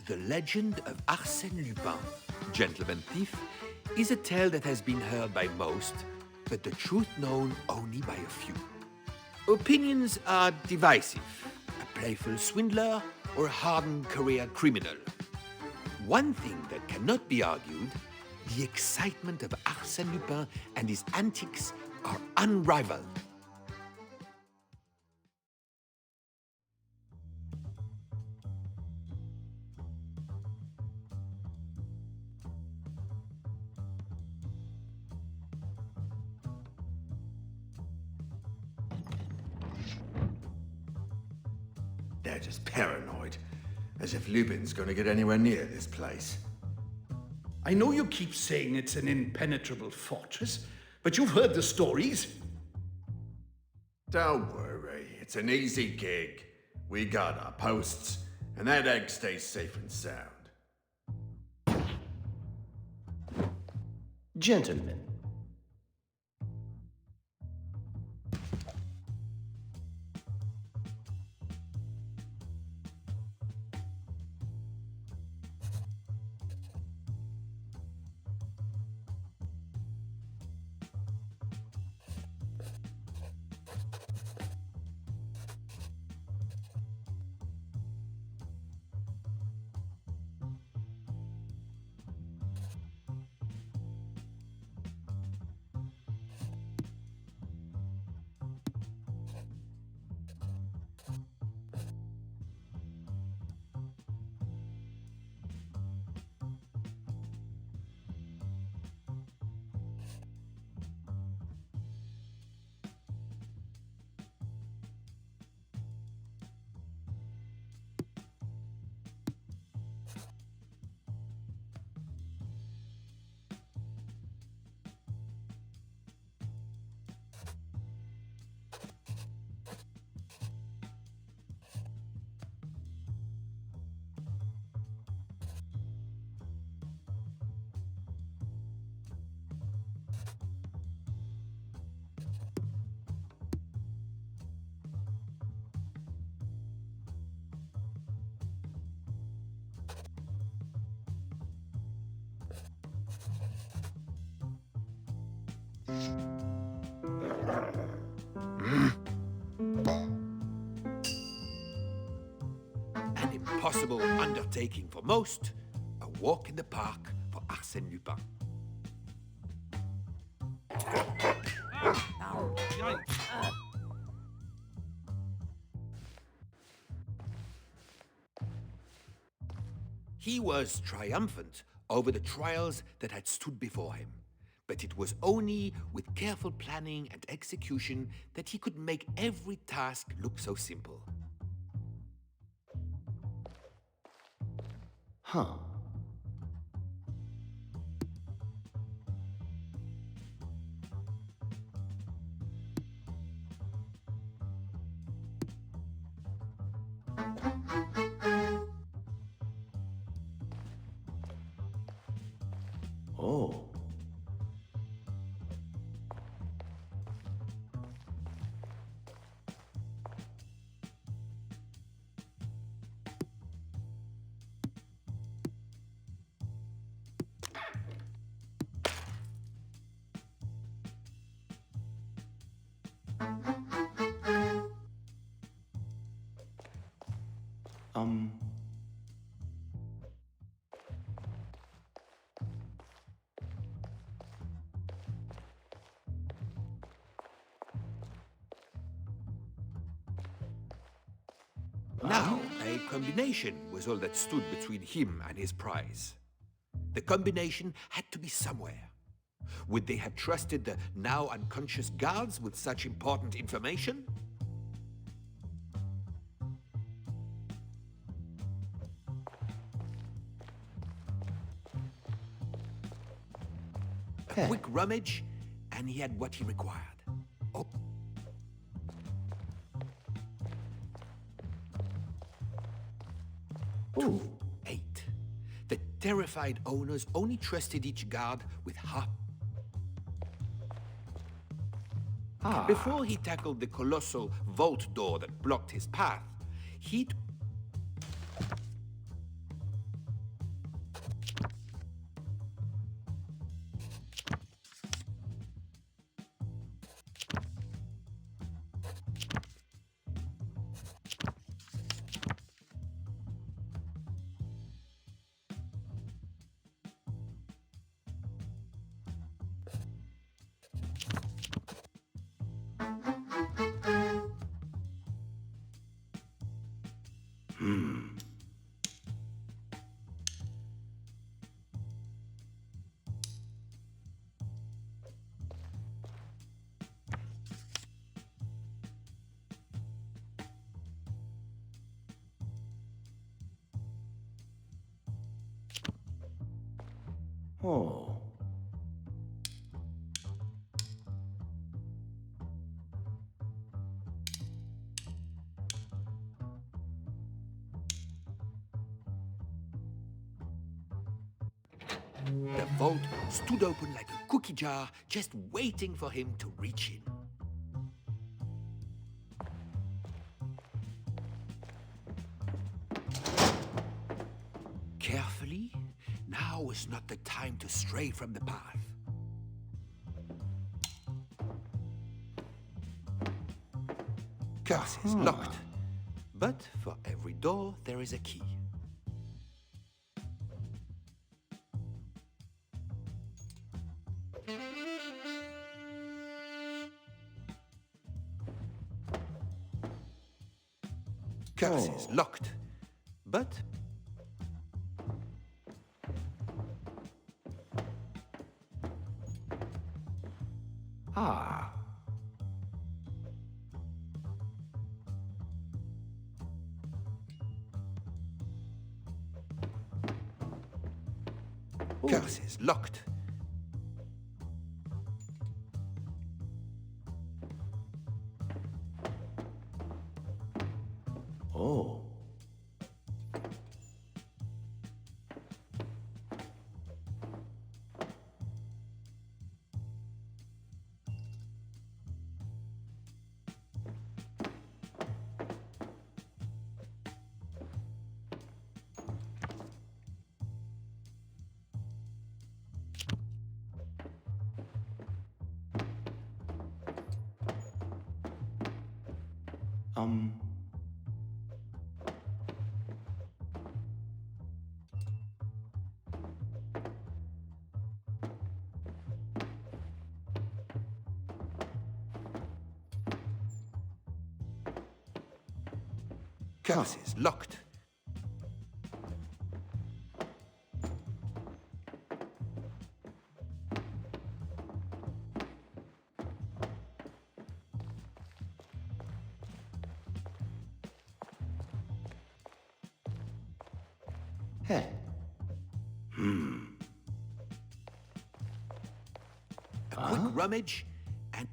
The Legend of Arsène Lupin, Gentleman Thief, is a tale that has been heard by most, but the truth known only by a few. Opinions are divisive, a playful swindler or a hardened career criminal. One thing that cannot be argued, the excitement of Arsène Lupin and his antics are unrivaled. They're just paranoid, as if Lupin's going to get anywhere near this place. I know you keep saying it's an impenetrable fortress, but you've heard the stories. Don't worry, it's an easy gig. We got our posts, and that egg stays safe and sound. Gentlemen. An impossible undertaking for most, a walk in the park for Arsène Lupin. He was triumphant over the trials that had stood before him, but it was only with careful planning and execution that he could make every task look so simple. Huh. Oh. Now, a combination was all that stood between him and his prize. The combination had to be somewhere. Would they have trusted the now unconscious guards with such important information? A quick rummage, and he had what he required. Oh. Ooh. 8. The terrified owners only trusted each guard with half. Before he tackled the colossal vault door that blocked his path, he'd Oh. The vault stood open like a cookie jar, just waiting for him to reach in. Carefully, now is not the time to stray from the path. Curse is locked, but for every door there is a key. Curse is locked, but Ah. curse is locked. Oh. Um. Curse is locked. Hey. A quick rummage, and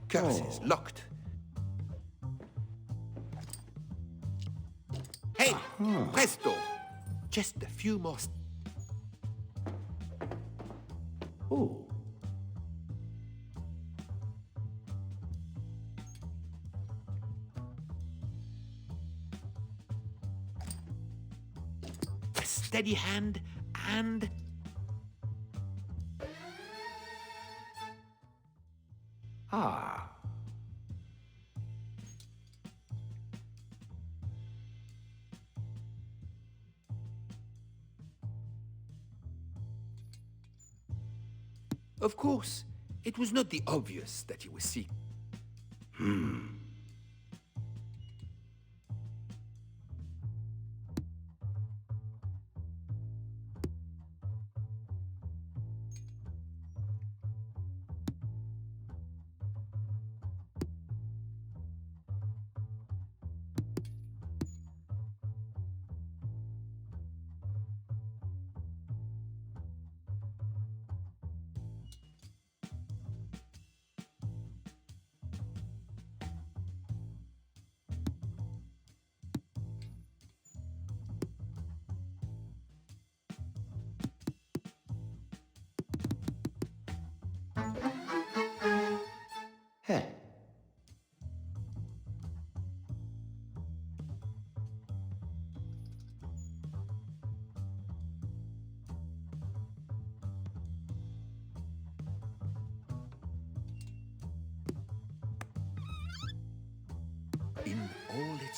curse is locked. Hey, presto! Just a few more. Oh. A steady hand and Ah. of course, it was not the obvious that he was seeking.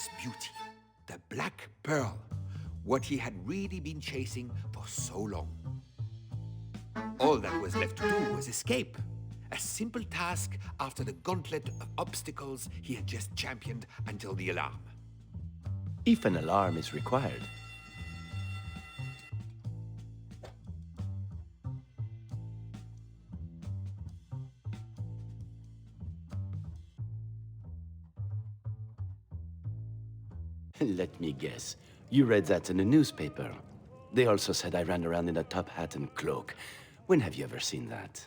priceless beauty, the Black Pearl, what he had really been chasing for so long. All that was left to do was escape, a simple task after the gauntlet of obstacles he had just championed until the alarm. If an alarm is required. Let me guess. You read that in a newspaper. They also said I ran around in a top hat and cloak. When have you ever seen that?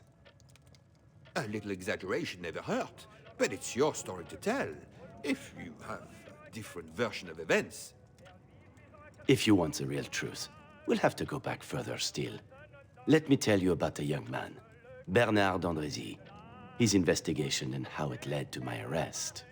A little exaggeration never hurt, but it's your story to tell, if you have a different version of events. If you want the real truth, we'll have to go back further still. Let me tell you about a young man, Bernard d'Andrézy, his investigation and how it led to my arrest.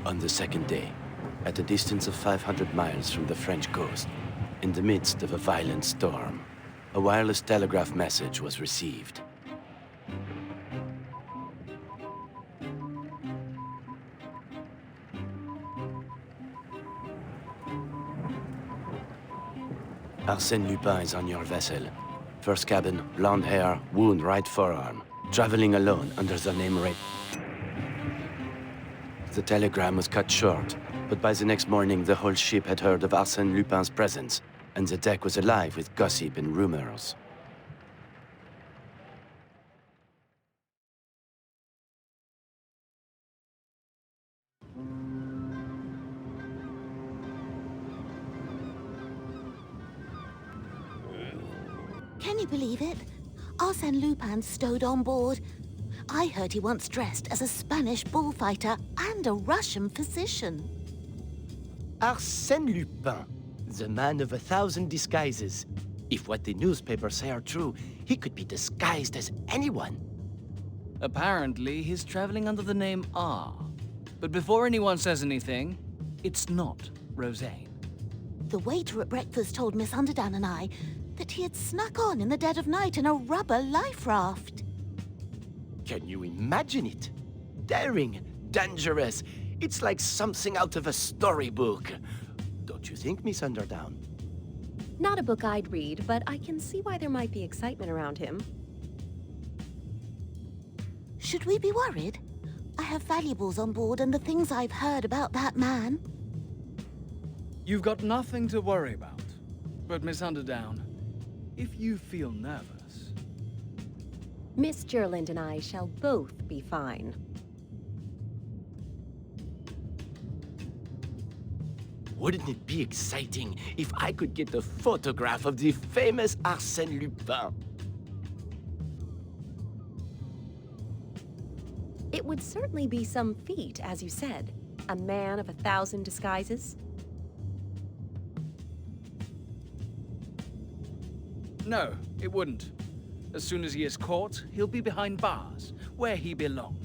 On the second day, at a distance of 500 miles from the French coast, in the midst of a violent storm, a wireless telegraph message was received. Arsène Lupin is on your vessel. First cabin, blonde hair, wound right forearm. Traveling alone under the name The telegram was cut short, but by the next morning the whole ship had heard of Arsène Lupin's presence, and the deck was alive with gossip and rumors. Can you believe it? Arsène Lupin stowed on board. I heard he once dressed as a Spanish bullfighter and a Russian physician. Arsène Lupin, the man of 1,000 disguises. If what the newspapers say are true, he could be disguised as anyone. Apparently, he's traveling under the name R. But before anyone says anything, it's not Rozaine. The waiter at breakfast told Miss Underdown and I that he had snuck on in the dead of night in a rubber life raft. Can you imagine it? Daring, dangerous. It's like something out of a storybook. Don't you think, Miss Underdown? Not a book I'd read, but I can see why there might be excitement around him. Should we be worried? I have valuables on board and the things I've heard about that man. You've got nothing to worry about. But Miss Underdown, if you feel nervous... Miss Gerland and I shall both be fine. Wouldn't it be exciting if I could get a photograph of the famous Arsène Lupin? It would certainly be some feat, as you said. A man of 1,000 disguises. No, it wouldn't. As soon as he is caught, he'll be behind bars, where he belongs.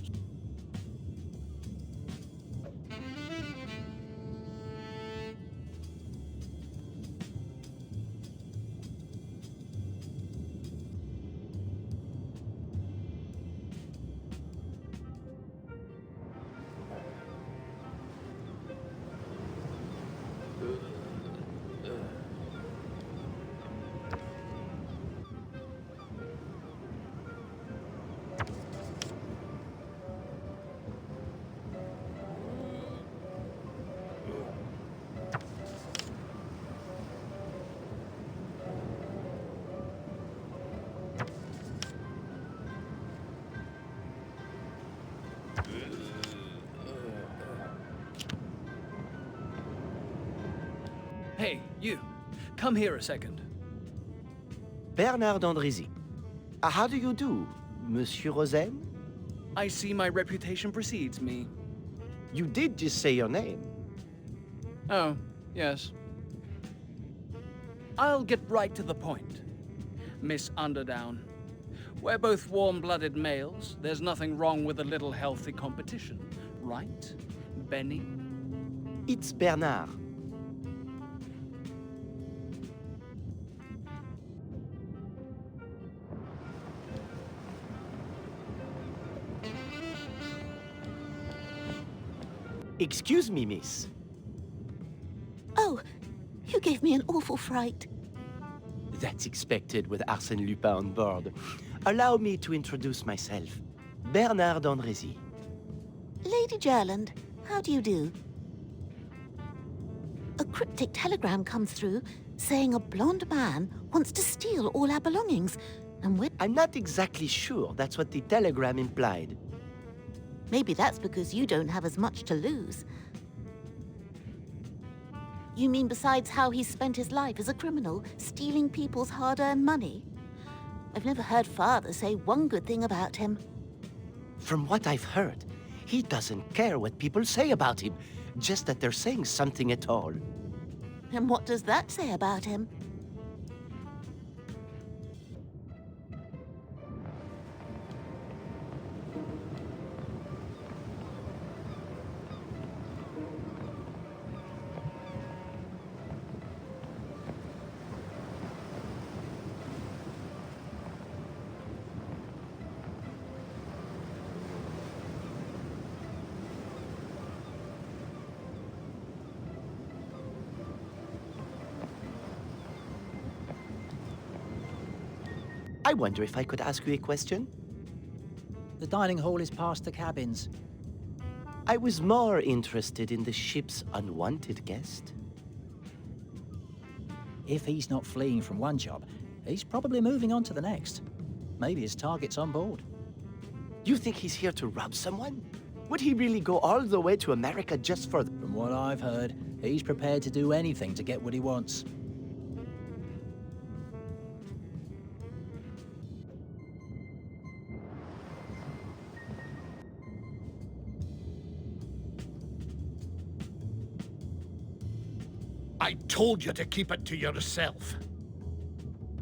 Hey, you. Come here a second. Bernard d'Andrézy. How do you do, Monsieur Rozaine? I see my reputation precedes me. You did just say your name. Oh, yes. I'll get right to the point. Miss Underdown, we're both warm-blooded males. There's nothing wrong with a little healthy competition, right, Benny? It's Bernard. Excuse me, miss. Oh, you gave me an awful fright. That's expected with Arsène Lupin on board. Allow me to introduce myself. Bernard d'Andrézy. Lady Gerland, how do you do? A cryptic telegram comes through saying a blonde man wants to steal all our belongings, and we're... I'm not exactly sure that's what the telegram implied. Maybe that's because you don't have as much to lose. You mean besides how he's spent his life as a criminal, stealing people's hard-earned money? I've never heard Father say one good thing about him. From what I've heard, he doesn't care what people say about him, just that they're saying something at all. And what does that say about him? I wonder if I could ask you a question? The dining hall is past the cabins. I was more interested in the ship's unwanted guest. If he's not fleeing from one job, he's probably moving on to the next. Maybe his target's on board. You think he's here to rob someone? Would he really go all the way to America just for... From what I've heard, he's prepared to do anything to get what he wants. I told you to keep it to yourself.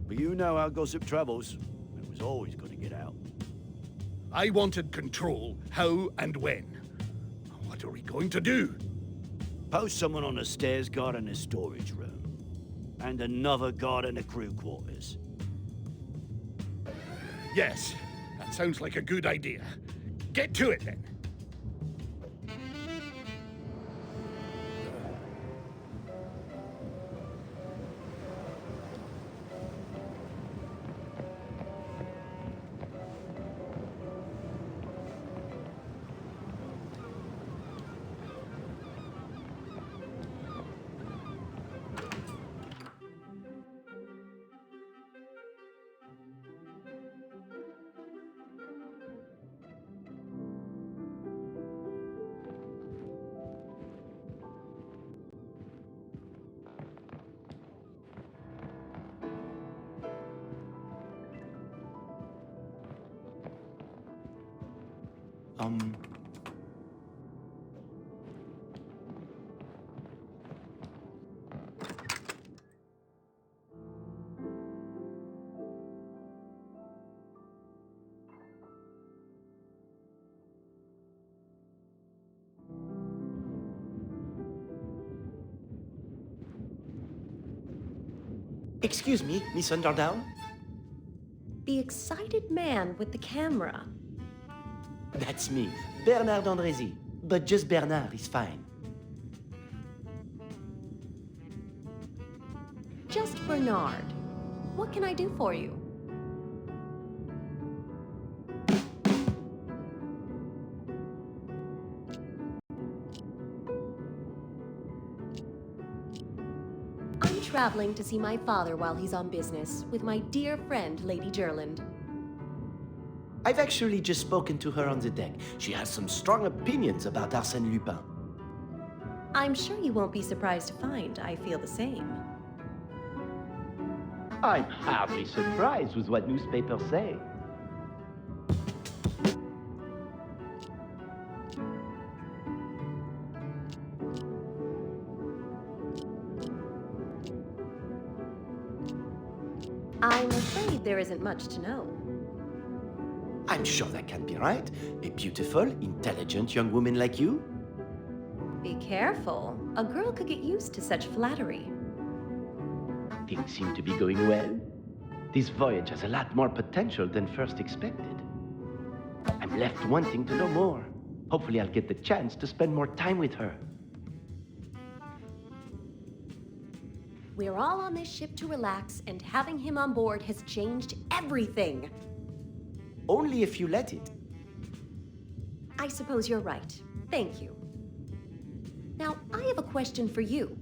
But you know how gossip travels. It was always going to get out. I wanted control, how and when. What are we going to do? Post someone on the stairs guard in the storage room. And another guard in the crew quarters. Yes, that sounds like a good idea. Get to it then. Excuse me, Miss Underdown? The excited man with the camera. That's me, Bernard d'Andrézy. But just Bernard is fine. Just Bernard. What can I do for you? I'm traveling to see my father while he's on business with my dear friend, Lady Gerland. I've actually just spoken to her on the deck. She has some strong opinions about Arsène Lupin. I'm sure you won't be surprised to find I feel the same. I'm hardly surprised with what newspapers say. I'm afraid there isn't much to know. I'm sure that can't be right. A beautiful, intelligent young woman like you? Be careful. A girl could get used to such flattery. Things seem to be going well. This voyage has a lot more potential than first expected. I'm left wanting to know more. Hopefully I'll get the chance to spend more time with her. We're all on this ship to relax, and having him on board has changed everything. Only if you let it. I suppose you're right. Thank you. Now, I have a question for you.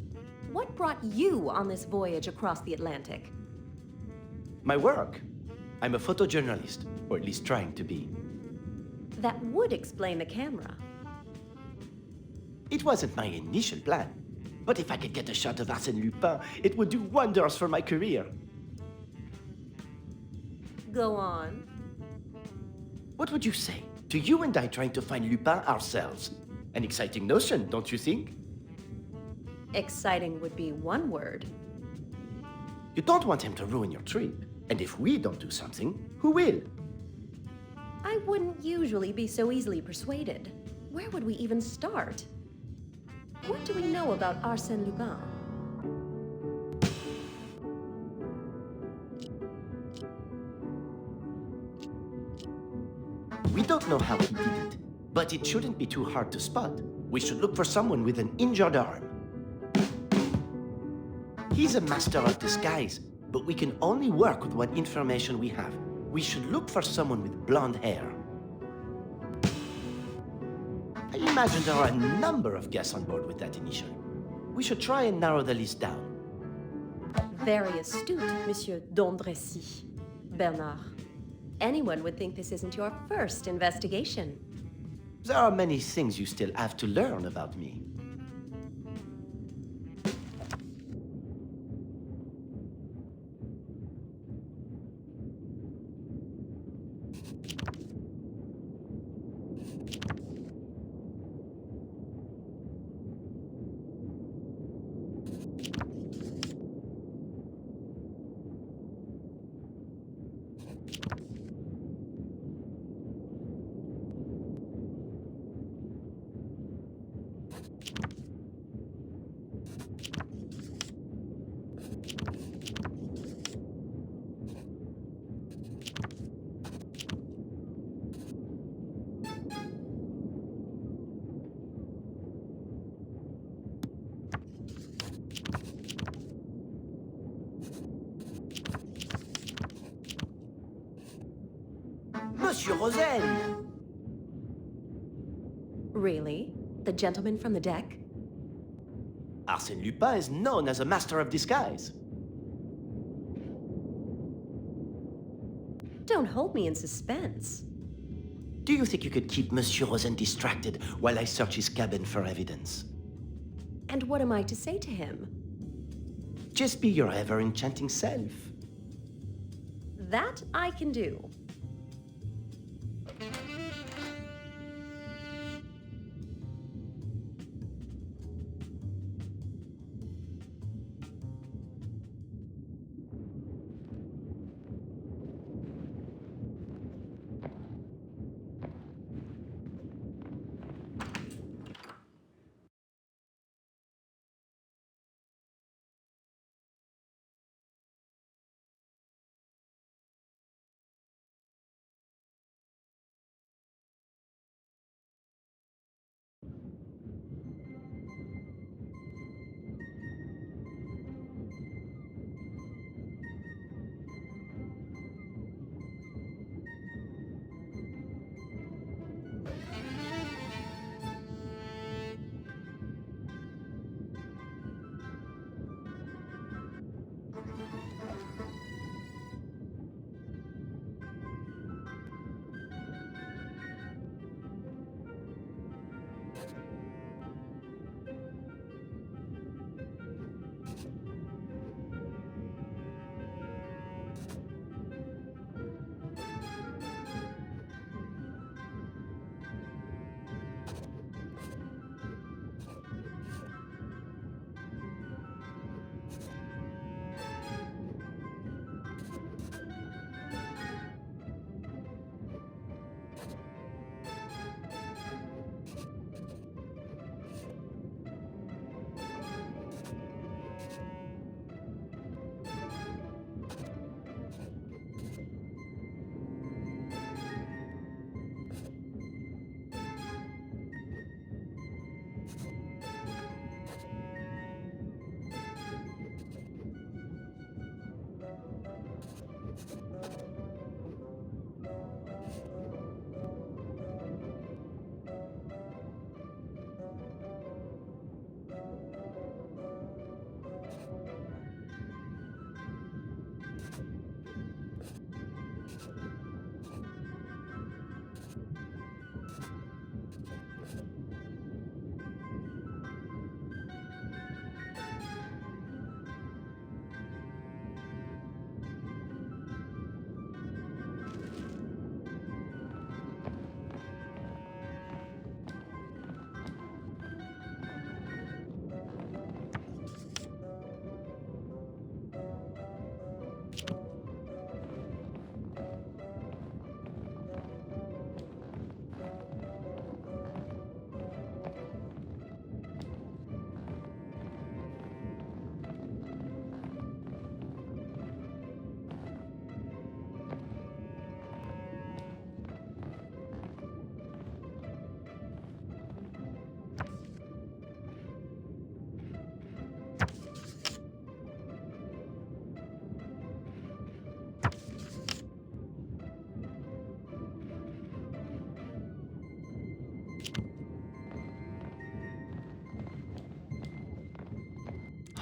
What brought you on this voyage across the Atlantic? My work. I'm a photojournalist, or at least trying to be. That would explain the camera. It wasn't my initial plan, but if I could get a shot of Arsène Lupin, it would do wonders for my career. Go on. What would you say to you and I trying to find Lupin ourselves? An exciting notion, don't you think? Exciting would be one word. You don't want him to ruin your trip. And if we don't do something, who will? I wouldn't usually be so easily persuaded. Where would we even start? What do we know about Arsène Lupin? We don't know how he did it, but it shouldn't be too hard to spot. We should look for someone with an injured arm. He's a master of disguise, but we can only work with what information we have. We should look for someone with blonde hair. I imagine there are a number of guests on board with that initial. We should try and narrow the list down. Very astute, Monsieur d'Andrécy. Bernard. Anyone would think this isn't your first investigation. There are many things you still have to learn about me. Monsieur Rozaine! Really? The gentleman from the deck? Arsène Lupin is known as a master of disguise. Don't hold me in suspense. Do you think you could keep Monsieur Rozaine distracted while I search his cabin for evidence? And what am I to say to him? Just be your ever-enchanting self. That I can do.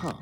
Huh.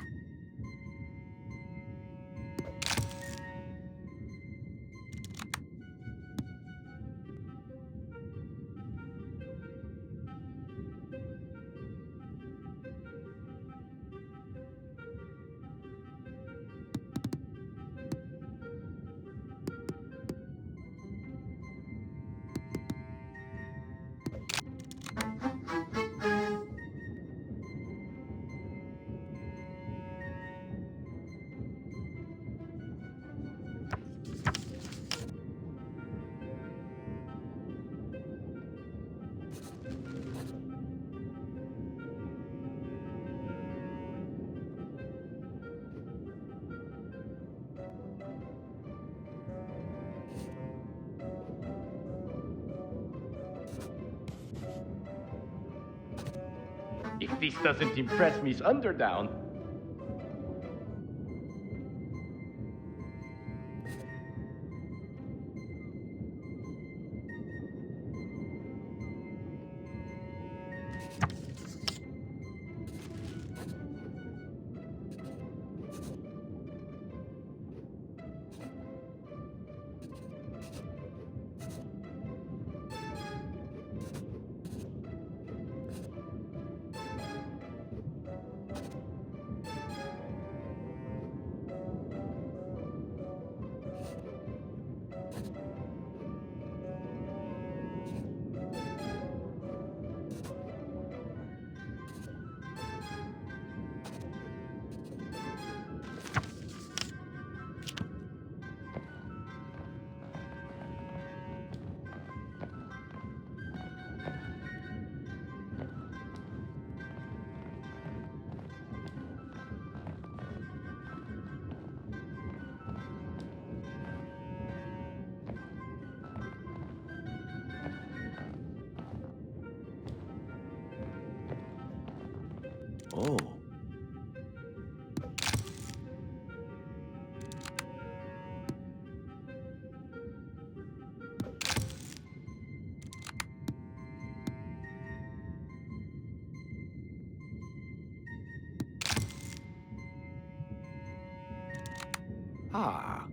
If this doesn't impress Miss Underdown. Oh. Ah.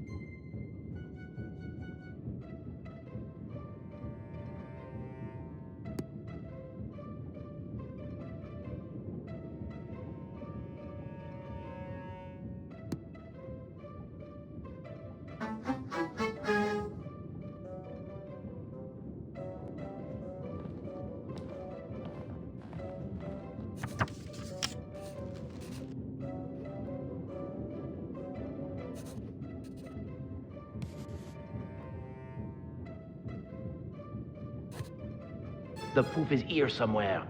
The proof is here somewhere.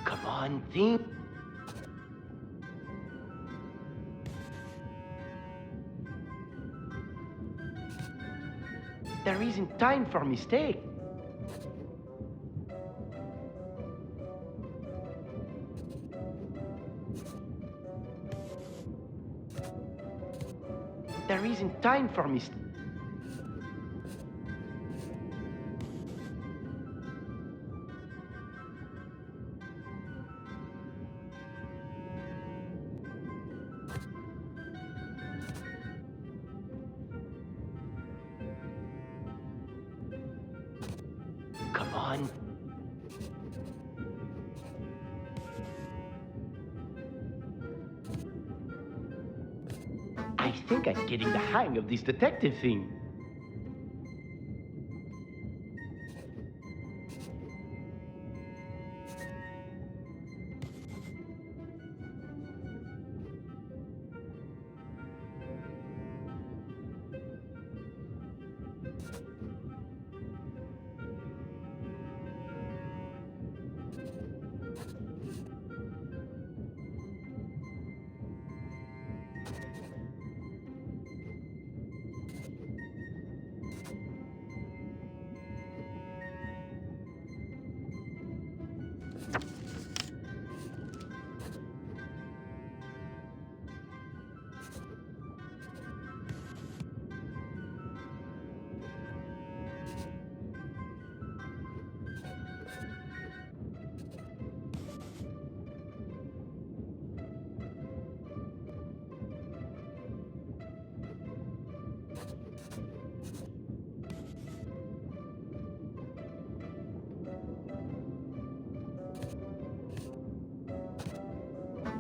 Come on, think. There isn't time for mistake. There isn't time for mistake. Come on. I think I'm getting the hang of this detective thing.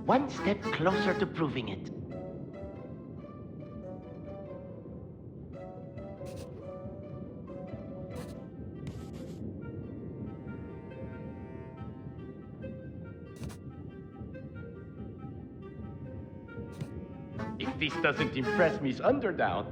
one step closer to proving it. If this doesn't impress Miss Underdown,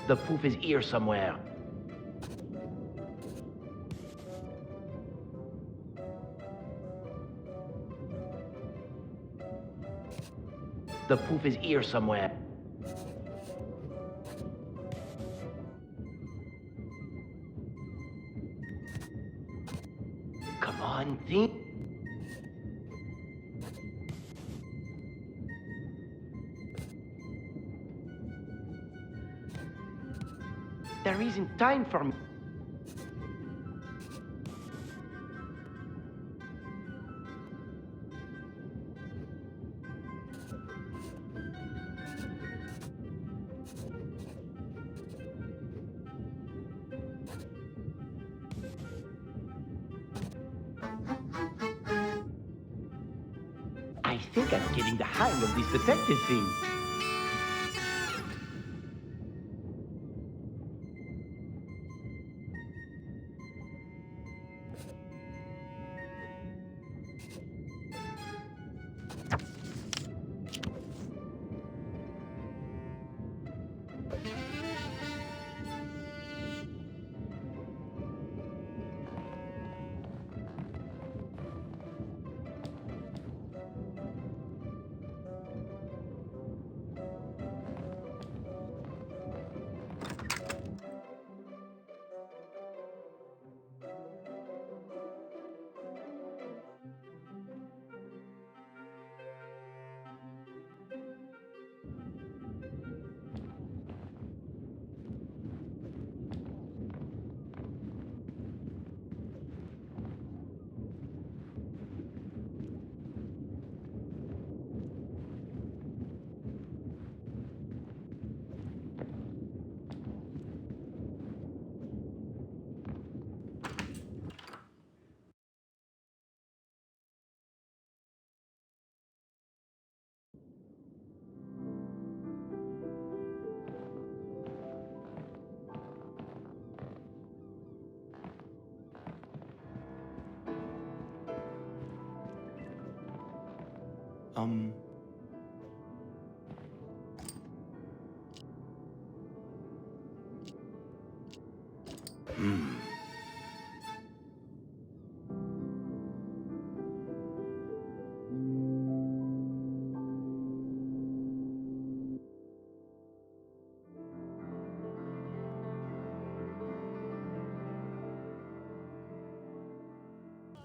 the proof is here somewhere. The proof is here somewhere. Come on, think. There isn't time for me. I think I'm getting the hang of this detective thing.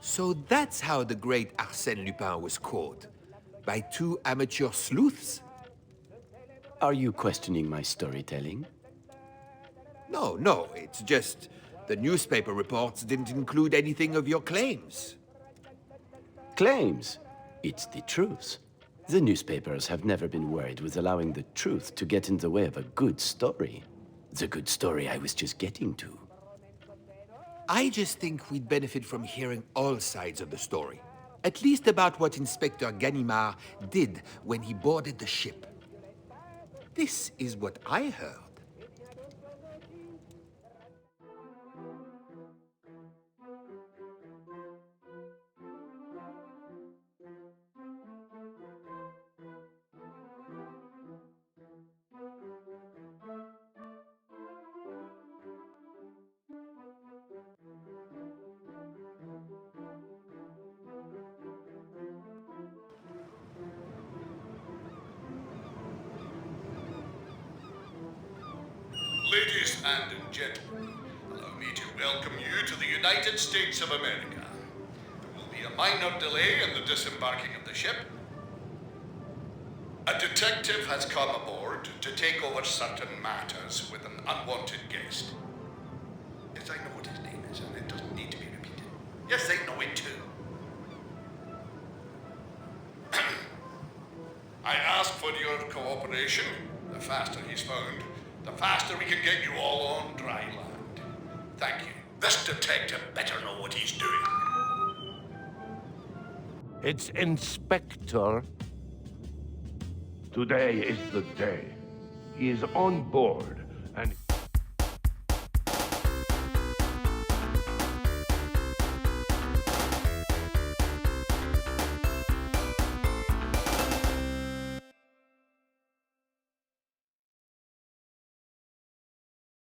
So that's how the great Arsène Lupin was caught. By two amateur sleuths? Are you questioning my storytelling? No, it's just the newspaper reports didn't include anything of your claims. Claims? It's the truth. The newspapers have never been worried with allowing the truth to get in the way of a good story. The good story I was just getting to. I just think we'd benefit from hearing all sides of the story. At least about what Inspector Ganimard did when he boarded the ship. This is what I heard. Ladies and gentlemen, allow me to welcome you to the United States of America. There will be a minor delay in the disembarking of the ship. A detective has come aboard to take over certain matters with an unwanted guest. Yes, I know what his name is, and it doesn't need to be repeated. Yes, they know it too. I ask for your cooperation. The faster he's found, the faster we can get you all on dry land. Thank you. This detective better know what he's doing. It's Inspector. Today is the day. He is on board.